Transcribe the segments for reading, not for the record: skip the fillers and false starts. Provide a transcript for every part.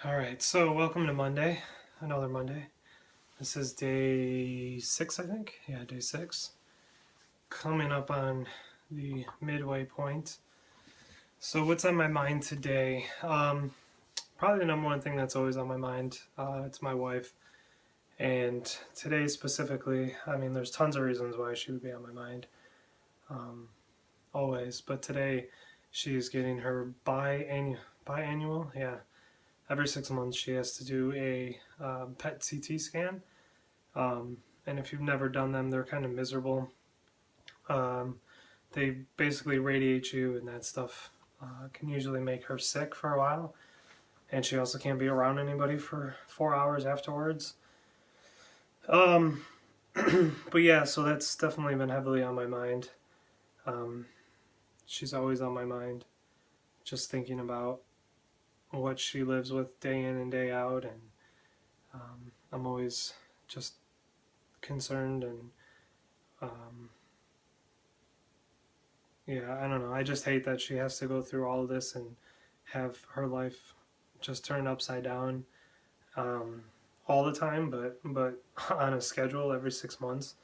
Alright, so welcome to Monday, another Monday. This is day 6, I think. Yeah, day 6. Coming up on the midway point. So what's on my mind today? Probably the number one thing that's always on my mind, it's my wife. And today specifically, I mean, there's tons of reasons why she would be on my mind, um, always. But today, she's getting her biannual, yeah. Every 6 months, she has to do a PET CT scan. Um, and if you've never done them, they're kind of miserable. Um, they basically radiate you, and that stuff can usually make her sick for a while. And she also can't be around anybody for 4 hours afterwards. Um, but yeah, so that's definitely been heavily on my mind. Um, she's always on my mind, just thinking about what she lives with day in and day out, and I'm always just concerned and yeah, I don't know. I just hate that she has to go through all of this and have her life just turned upside down um, all the time, but on a schedule every 6 months.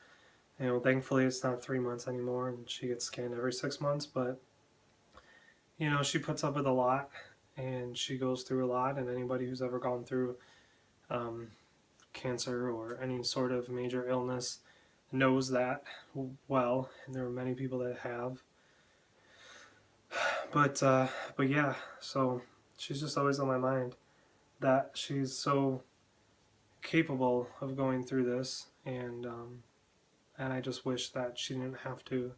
Thankfully it's not 3 months anymore, and she gets scanned every 6 months. But she puts up with a lot, and she goes through a lot. And anybody who's ever gone through um, cancer or any sort of major illness knows that well, and there are many people that have. But yeah, so she's just always on my mind. That she's so capable of going through this, and I just wish that she didn't have to.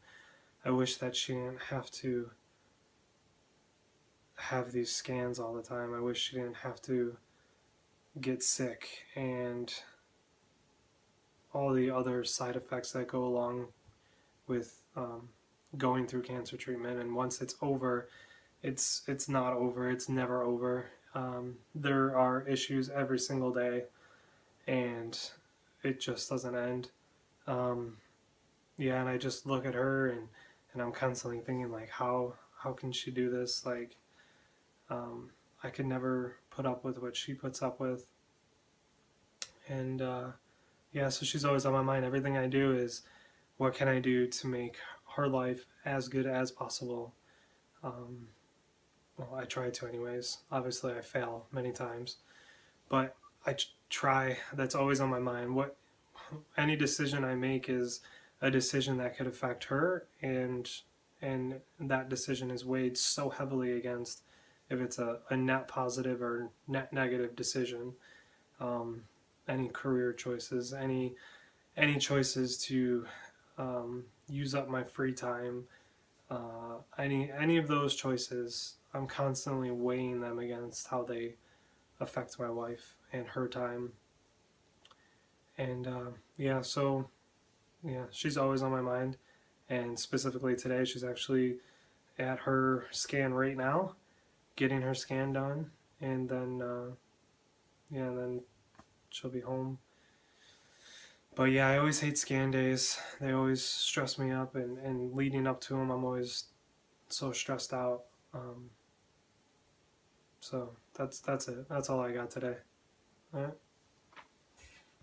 I wish that she didn't have to have these scans all the time. I wish she didn't have to get sick and all the other side effects that go along with going through cancer treatment. And once it's over, it's not over. It's never over. There are issues every single day, and it just doesn't end. Um, yeah, and I just look at her, and I'm constantly thinking like, how can she do this? Like, um, I could never put up with what she puts up with, and yeah, so she's always on my mind. Everything I do is, what can I do to make her life as good as possible? Um, well, I try to, anyways. Obviously, I fail many times, but I try. That's always on my mind. Any decision I make is a decision that could affect her, and that decision is weighed so heavily against if it's a net positive or net negative decision. Um, any career choices, any choices to use up my free time, any of those choices, I'm constantly weighing them against how they affect my wife and her time. And yeah, so yeah, she's always on my mind. And specifically today, she's actually at her scan right now, getting her scan done, and then yeah, and then she'll be home. But yeah, I always hate scan days. They always stress me up, and leading up to them, I'm always so stressed out. So that's it. That's all I got today. All right.